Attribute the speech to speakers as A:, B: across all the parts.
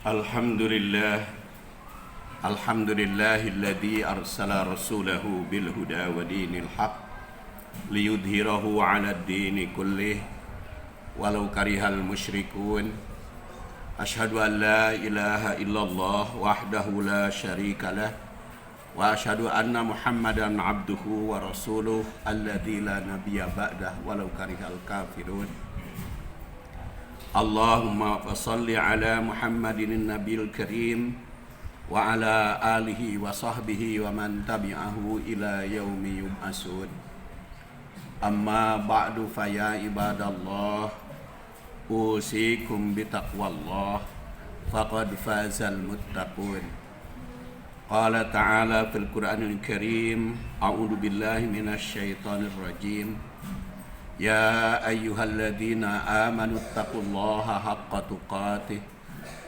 A: Alhamdulillah Alhamdulillahilladzi arsala rasulahu bil huda wa dinil haq liyudhhirahu 'ala ad-dini kullih walau karihal musyrikun. Asyhadu an la ilaha illallah wahdahu la syarikalah wa asyhadu anna Muhammadan abduhu wa rasuluh alladzi la nabiyya ba'dah walau karihal kafirun. Allahumma fassalli ala Muhammadin nabiyil karim wa ala alihi wa sahbihi wa man tabi'ahu ila yaumi yub'asun. Amma ba'du fa ya ibadallah, usikum bitaqwallah faqad fazal muttaqun. Qala ta'ala fil Qur'anil Karim, a'udzu billahi minasy syaithanir rajim. Ya ayyuhalladzina amanu taqullaha haqqa tuqatih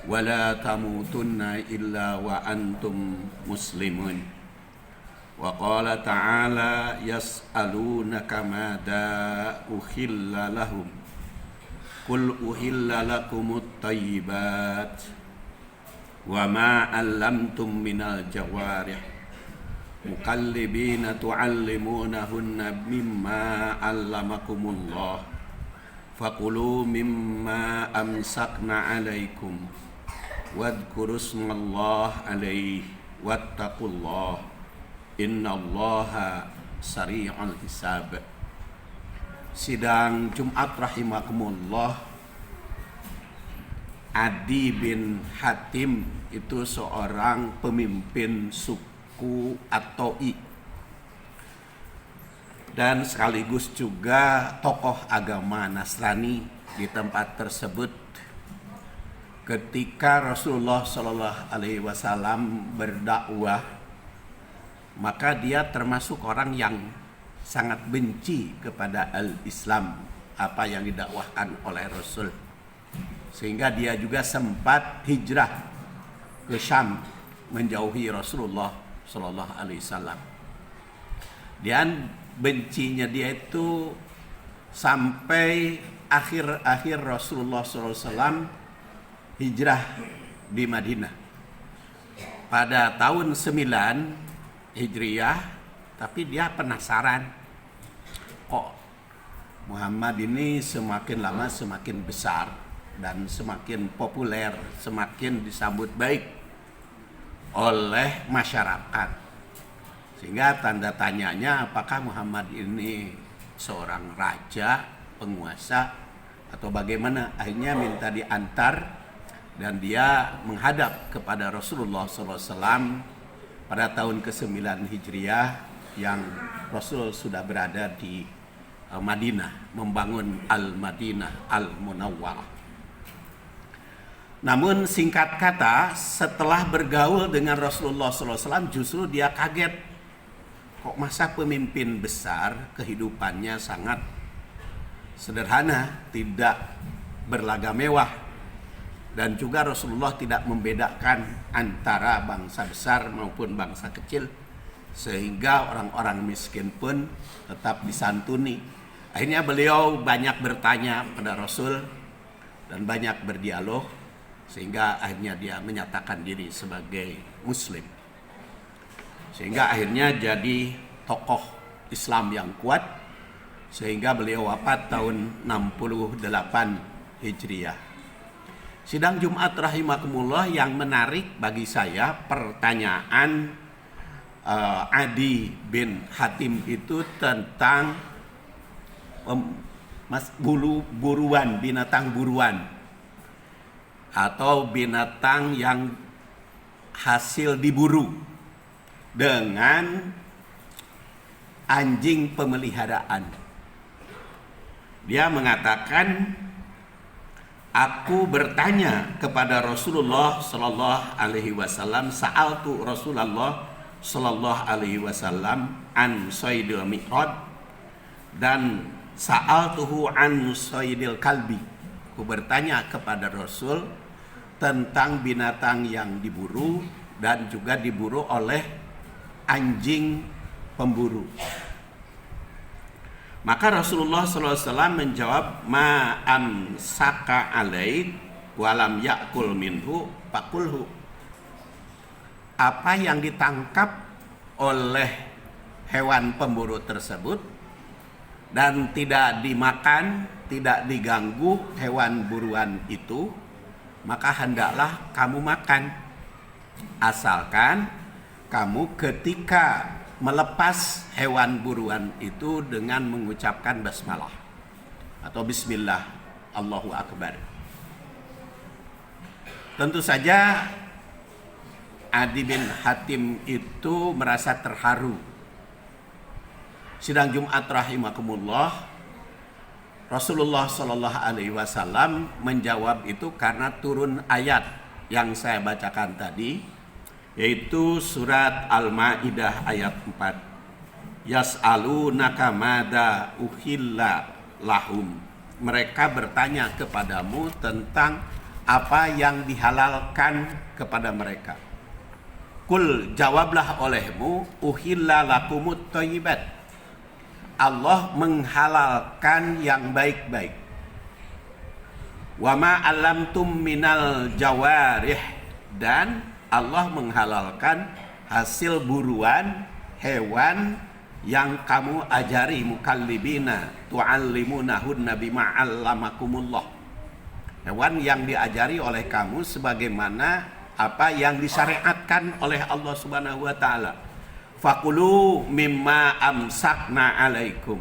A: wa la tamutunna illa wa antum muslimun. Wa qala ta'ala yas'alunaka madza uhilla lahum qul uhilla lakumut thayyibat wa ma 'allamtum minal jawarih mukallibina tu'allimunahunna mimma 'allamakumullah faqulu mimma amsakna 'alaikum wadhkuru ismallah 'alaihi wattaqullah innallaha sari'ul hisab. Sidang Jumat rahimakumullah, Adi bin Hatim itu seorang pemimpin suku At-Ta'i dan sekaligus juga tokoh agama Nasrani di tempat tersebut. Ketika Rasulullah Shallallahu Alaihi Wasallam berdakwah, maka dia termasuk orang yang sangat benci kepada al-Islam, apa yang didakwahkan oleh Rasul, sehingga dia juga sempat hijrah ke Syam menjauhi Rasulullah Sallallahu Alaihi Wasallam. Dan bencinya dia itu sampai akhir Rasulullah Sallallahu Alaihi Wasallam hijrah di Madinah pada tahun 9 Hijriah. Tapi dia penasaran, kok Muhammad ini semakin lama semakin besar dan semakin populer, semakin disambut baik oleh masyarakat, sehingga tanda tanyanya apakah Muhammad ini seorang raja, penguasa, atau bagaimana. Akhirnya minta diantar dan dia menghadap kepada Rasulullah SAW pada tahun ke-9 Hijriah yang Rasul sudah berada di Madinah, membangun Al-Madinah Al-Munawwarah. Namun singkat kata, setelah bergaul dengan Rasulullah SAW justru dia kaget. Kok masa pemimpin besar kehidupannya sangat sederhana, tidak berlagak mewah. Dan juga Rasulullah tidak membedakan antara bangsa besar maupun bangsa kecil, sehingga orang-orang miskin pun tetap disantuni. Akhirnya beliau banyak bertanya pada Rasul dan banyak berdialog, sehingga akhirnya dia menyatakan diri sebagai Muslim, sehingga akhirnya jadi tokoh Islam yang kuat, sehingga beliau wafat tahun 68 Hijriah. Sidang Jumat rahimakumullah, yang menarik bagi saya pertanyaan Adi bin Hatim itu tentang buruan, binatang buruan atau binatang yang hasil diburu dengan anjing pemeliharaan. Dia mengatakan, aku bertanya kepada Rasulullah Sallallahu Alaihi Wasallam, sa'altu Rasulullah Sallallahu Alaihi Wasallam an saydil mi'rad dan sa'altuhu an saydil kalbi. Aku bertanya kepada Rasul tentang binatang yang diburu dan juga diburu oleh anjing pemburu. Maka Rasulullah SAW menjawab, ma amsaka alaik walam yakul minhu fakulhu. Apa yang ditangkap oleh hewan pemburu tersebut dan tidak dimakan, tidak diganggu hewan buruan itu, maka hendaklah kamu makan. Asalkan kamu ketika melepas hewan buruan itu dengan mengucapkan basmalah atau bismillah, Allahu Akbar. Tentu saja Adi bin Hatim itu merasa terharu. Sidang Jumat rahimakumullah, Rasulullah Shallallahu Alaihi Wasallam menjawab itu karena turun ayat yang saya bacakan tadi, yaitu surat Al-Maidah ayat 4. Yas'alunaka mada uhilla lahum. Mereka bertanya kepadamu tentang apa yang dihalalkan kepada mereka. Kul, jawablah olehmu, uhilla lakumut thayyibat. Allah menghalalkan yang baik-baik. Wa ma alamtum minal jawarih, dan Allah menghalalkan hasil buruan hewan yang kamu ajari, mukallibina tu'allimunahunna bima 'allamakumullah. Hewan yang diajari oleh kamu sebagaimana apa yang disyariatkan oleh Allah Subhanahu wa taala. Fakulu mimma amsakna alaikum.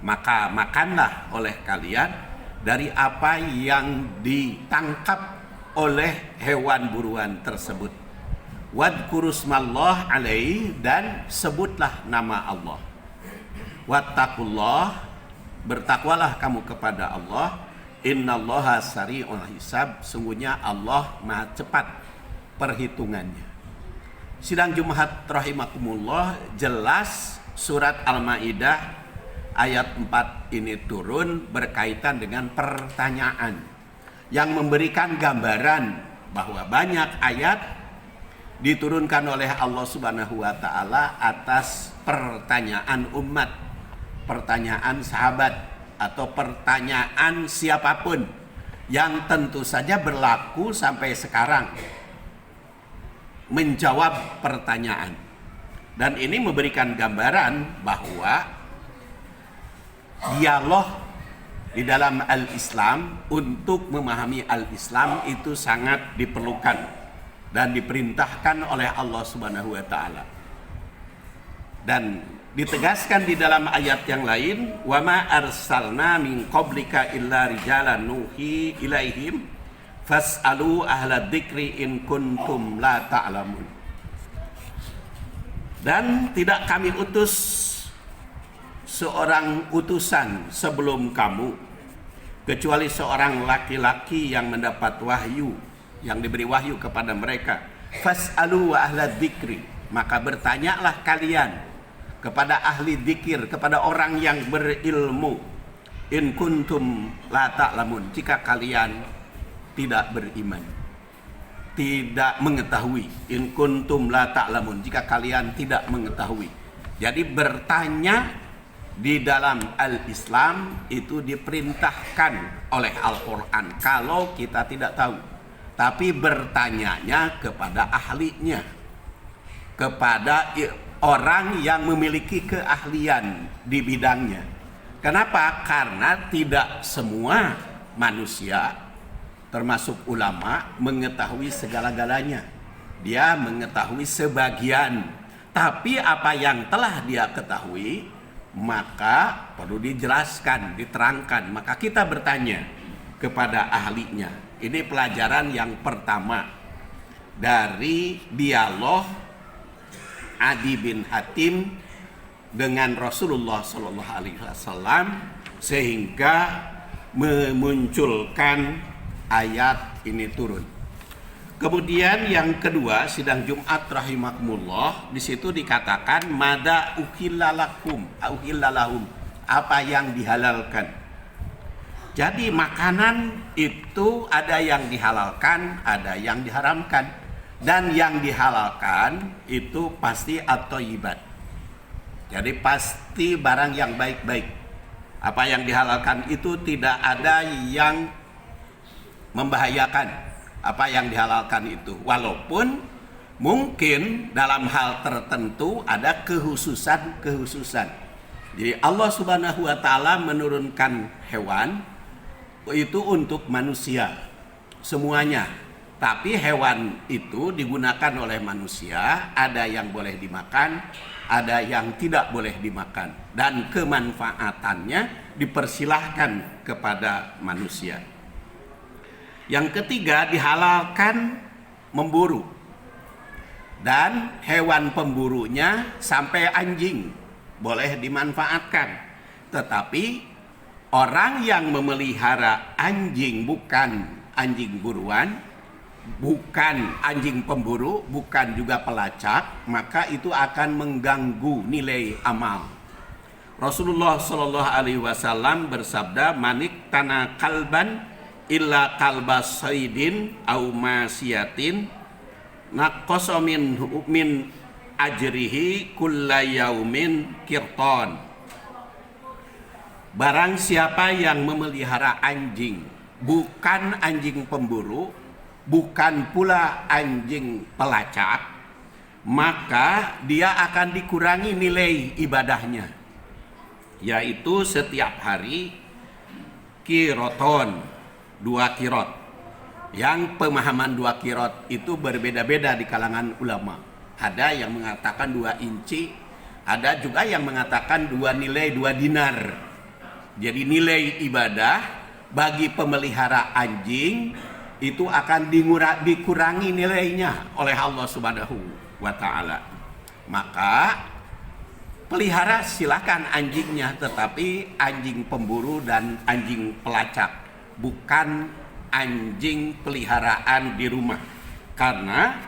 A: Maka makanlah oleh kalian dari apa yang ditangkap oleh hewan buruan tersebut. Wadkurusmallah alaihi, dan sebutlah nama Allah. Wattaqullah, bertakwalah kamu kepada Allah. Innallaha sari'ul hisab, sungguhnya Allah maha cepat perhitungannya. Sidang Jumat rahimakumullah, jelas surat Al-Maidah ayat 4 ini turun berkaitan dengan pertanyaan yang memberikan gambaran bahwa banyak ayat diturunkan oleh Allah Subhanahu wa taala atas pertanyaan umat, pertanyaan sahabat, atau pertanyaan siapapun yang tentu saja berlaku sampai sekarang, menjawab pertanyaan. Dan ini memberikan gambaran bahwa dialog di dalam al-Islam, untuk memahami al-Islam itu sangat diperlukan dan diperintahkan oleh Allah Subhanahu wa taala. Dan ditegaskan di dalam ayat yang lain, wa ma arsalna min qablika illa rijalan nuhi ilaihim fas'alu ahla dzikri in kuntum la ta'lamun. Dan tidak kami utus seorang utusan sebelum kamu kecuali seorang laki-laki yang mendapat wahyu, yang diberi wahyu kepada mereka. Fas'alu ahla dzikri, maka bertanyalah kalian kepada ahli dzikir, kepada orang yang berilmu. In kuntum la ta'lamun, jika kalian tidak beriman, tidak mengetahui. In kuntum la ta'lamun, jika kalian tidak mengetahui. Jadi bertanya di dalam al-Islam itu diperintahkan oleh Al-Quran kalau kita tidak tahu. Tapi bertanyanya kepada ahlinya, kepada orang yang memiliki keahlian di bidangnya. Kenapa? Karena tidak semua manusia, termasuk ulama, mengetahui segala-galanya. Dia mengetahui sebagian. Tapi apa yang telah dia ketahui, maka perlu dijelaskan, diterangkan. Maka kita bertanya kepada ahlinya. Ini pelajaran yang pertama dari dialog Adi bin Hatim dengan Rasulullah Shallallahu Alaihi Wasallam, sehingga memunculkan ayat ini turun. Kemudian yang kedua, sidang Jumat rahimakumullah, di situ dikatakan mada uhillalahum, apa yang dihalalkan. Jadi makanan itu ada yang dihalalkan, ada yang diharamkan. Dan yang dihalalkan itu pasti at-thayyibat. Jadi pasti barang yang baik-baik. Apa yang dihalalkan itu tidak ada yang membahayakan apa yang dihalalkan itu, walaupun mungkin dalam hal tertentu ada kekhususan. Jadi Allah Subhanahu wa taala menurunkan hewan itu untuk manusia semuanya. Tapi hewan itu digunakan oleh manusia, ada yang boleh dimakan, ada yang tidak boleh dimakan, dan kemanfaatannya dipersilahkan kepada manusia. Yang ketiga, dihalalkan memburu, dan hewan pemburunya sampai anjing boleh dimanfaatkan. Tetapi orang yang memelihara anjing bukan anjing buruan, bukan anjing pemburu, bukan juga pelacak, maka itu akan mengganggu nilai amal. Rasulullah Shallallahu Alaihi Wasallam bersabda, manik tanah kalban illa kalba saidin au masiyatin naqasa min ajrihi kulla yaumin kirton. Barang siapa yang memelihara anjing, bukan anjing pemburu, bukan pula anjing pelacak, maka dia akan dikurangi nilai ibadahnya, yaitu setiap hari kiroton, 2 kirot. Yang pemahaman 2 kirot itu berbeda-beda di kalangan ulama. Ada yang mengatakan 2 inci, ada juga yang mengatakan 2 nilai 2 dinar. Jadi nilai ibadah bagi pemelihara anjing itu akan dikurangi nilainya oleh Allah Subhanahu wa taala. Maka pelihara silakan anjingnya, tetapi anjing pemburu dan anjing pelacak, bukan anjing peliharaan di rumah. Karena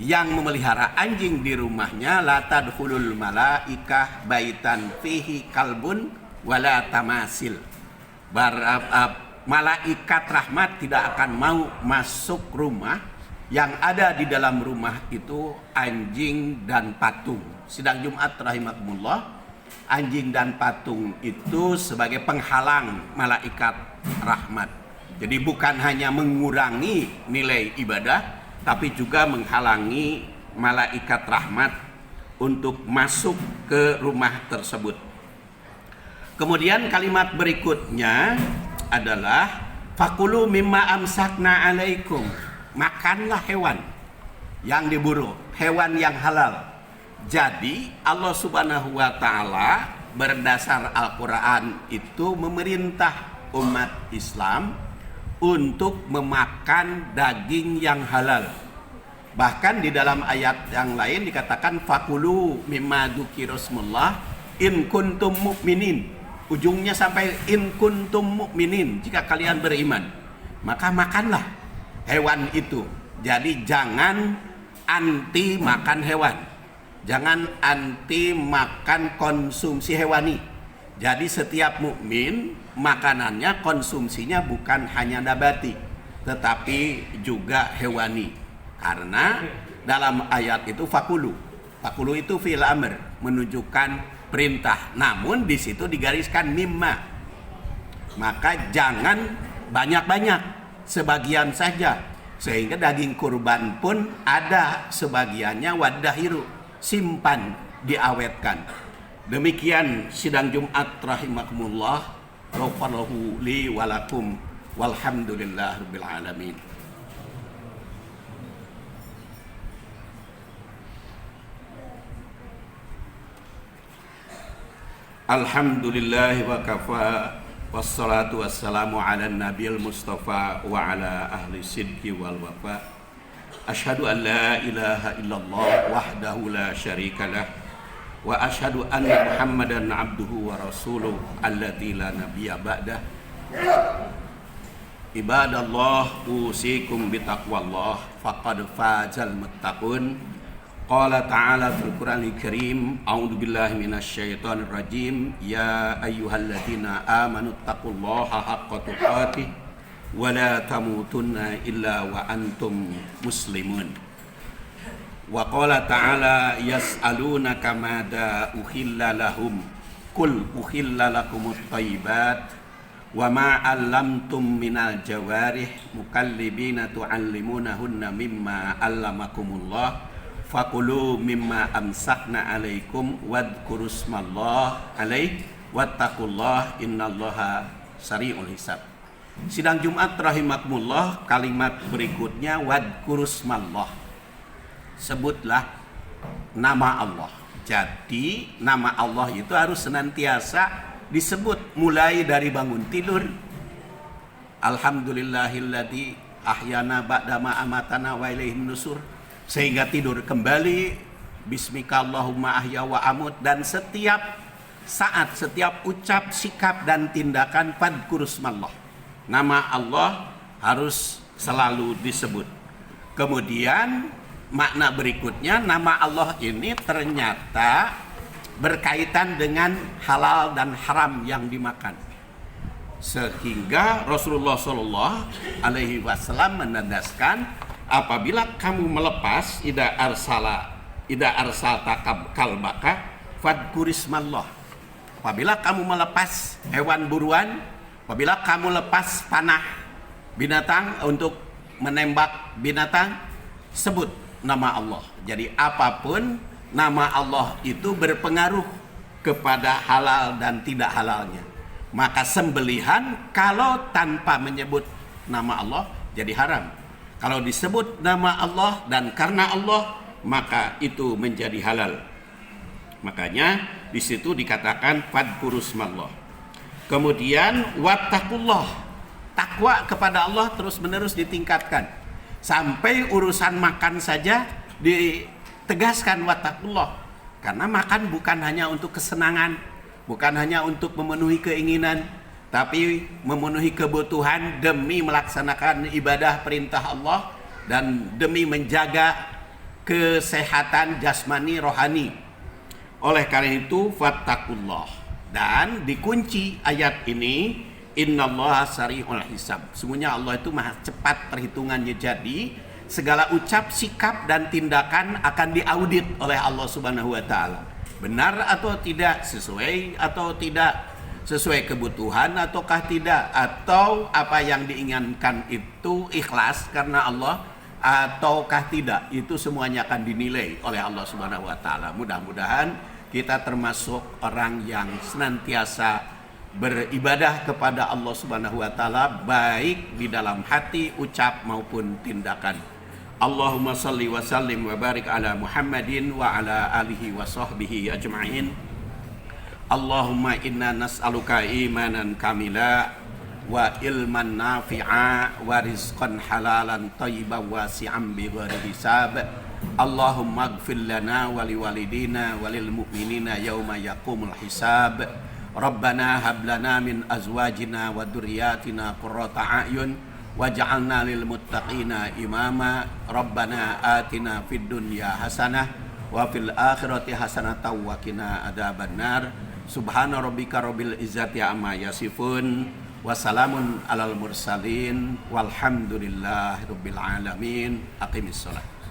A: yang memelihara anjing di rumahnya, la tadkhulul malaikah baitan fihi kalbun wala tamasil. Malaikat rahmat tidak akan mau masuk rumah yang ada di dalam rumah itu anjing dan patung. Sidang Jumat rahimakumullah, anjing dan patung itu sebagai penghalang malaikat rahmat. Jadi bukan hanya mengurangi nilai ibadah, tapi juga menghalangi malaikat rahmat untuk masuk ke rumah tersebut. Kemudian kalimat berikutnya adalah fakulu mimma amsakna alaikum. Makanlah hewan yang diburu, hewan yang halal. Jadi Allah Subhanahu wa taala berdasar Al-Qur'an itu memerintah umat Islam untuk memakan daging yang halal. Bahkan di dalam ayat yang lain dikatakan fakulu mimma dzukirasmullah in kuntum mu'minin. Ujungnya sampai in kuntum mu'minin, jika kalian beriman, maka makanlah hewan itu. Jadi jangan anti makan hewan, jangan anti makan konsumsi hewani. Jadi setiap mukmin makanannya, konsumsinya bukan hanya nabati, tetapi juga hewani. Karena dalam ayat itu fakulu itu fi'il amr, menunjukkan perintah. Namun di situ digariskan mimma. Maka jangan banyak-banyak, sebagian saja. Sehingga daging kurban pun ada sebagiannya wadahiru, simpan, diawetkan. Demikian sidang Jumat rahimakumullah. Ghafarallahu li walakum walhamdulillahirabbil alamin. Alhamdulillah wa kafa, wassalatu wassalamu ala nabiyil mustafa wa ala ahli sidqi wal wafa. Asyhadu an la ilaha illallah wahdahu la syarika lah, wa asyhadu anna Muhammadan abduhu wa rasuluh alladzi la nabiyya ba'dah. Ibadallah, usikum bitaqwallah faqad fazal muttaqun. Qala ta'ala fil Qur'anil Karim, a'udzu billahi minasy syaithanir rajim, ya ayyuhalladzina amanu taqullaha haqqa tuqatih wa la tamutunna illa wa antum muslimun. Wa qala ta'ala yas'alunaka madza uhilla lahum qul uhilla lakumut thayyibat wa ma 'allamtum minal jawarih mukallibina tu'allimunahunna mimma 'allamakumullah fakulu mimma amsakna 'alaikum wadhkurusmallah 'alaihi wattaqullah innallaha sari'ul hisab. Sidang Jumat rahimakumullah, kalimat berikutnya wadhkurusmallah. Sebutlah nama Allah. Jadi nama Allah itu harus senantiasa disebut mulai dari bangun tidur. Alhamdulillahilladzi ahyana ba'dama amatana wa ilaihin nusur, sehingga tidur kembali. Bismika Allahumma ahya wa amut, dan setiap saat, setiap ucap, sikap dan tindakan fadhkurusmallah. Nama Allah harus selalu disebut. Kemudian makna berikutnya, nama Allah ini ternyata berkaitan dengan halal dan haram yang dimakan. Sehingga Rasulullah Shallallahu Alaihi Wasallam menandaskan, apabila kamu melepas ida arsalta kalbaka fadhkurismallah. Apabila kamu melepas hewan buruan, apabila kamu lepas panah binatang untuk menembak binatang, sebut nama Allah. Jadi apapun nama Allah itu berpengaruh kepada halal dan tidak halalnya. Maka sembelihan kalau tanpa menyebut nama Allah jadi haram. Kalau disebut nama Allah dan karena Allah, maka itu menjadi halal. Makanya di situ dikatakan fadhkurusmallah. Kemudian wattaqullah, takwa kepada Allah terus-menerus ditingkatkan. Sampai urusan makan saja ditegaskan wattaqullah. Karena makan bukan hanya untuk kesenangan, bukan hanya untuk memenuhi keinginan, tapi memenuhi kebutuhan demi melaksanakan ibadah perintah Allah dan demi menjaga kesehatan jasmani rohani. Oleh karena itu fattaqullah. Dan dikunci ayat ini, innallaha sari'ul hisab. Sesungguhnya Allah itu maha cepat perhitungannya. Jadi segala ucap, sikap dan tindakan akan diaudit oleh Allah Subhanahu wa taala. Benar atau tidak, sesuai atau tidak sesuai kebutuhan ataukah tidak, atau apa yang diinginkan itu ikhlas karena Allah ataukah tidak, itu semuanya akan dinilai oleh Allah Subhanahu wa taala. Mudah-mudahan kita termasuk orang yang senantiasa beribadah kepada Allah Subhanahu wa taala, baik di dalam hati, ucap maupun tindakan. Allahumma salli wa sallim wa barik ala Muhammadin wa ala alihi wa sahbihi ajma'in. Allahumma inna nas'aluka imanan kamila wa ilman nafi'a wa rizqan halalan thayyiban wasi'an bighairi hisab. Allahumma ighfir lana wa liwalidina wa lil mu'minina yauma yaqumul hisab. Rabbana hab lana min azwajina wa dzurriyyatina qurrata a'yun waj'alna lil muttaqina imama. Rabbana atina fid dunya hasanah wa fil akhirati hasanatan wa qina adzabannar. Subhana rabbika rabbil izzati amma yasifun wa salamun alal mursalin walhamdulillahi rabbil alamin. Aqimissalah.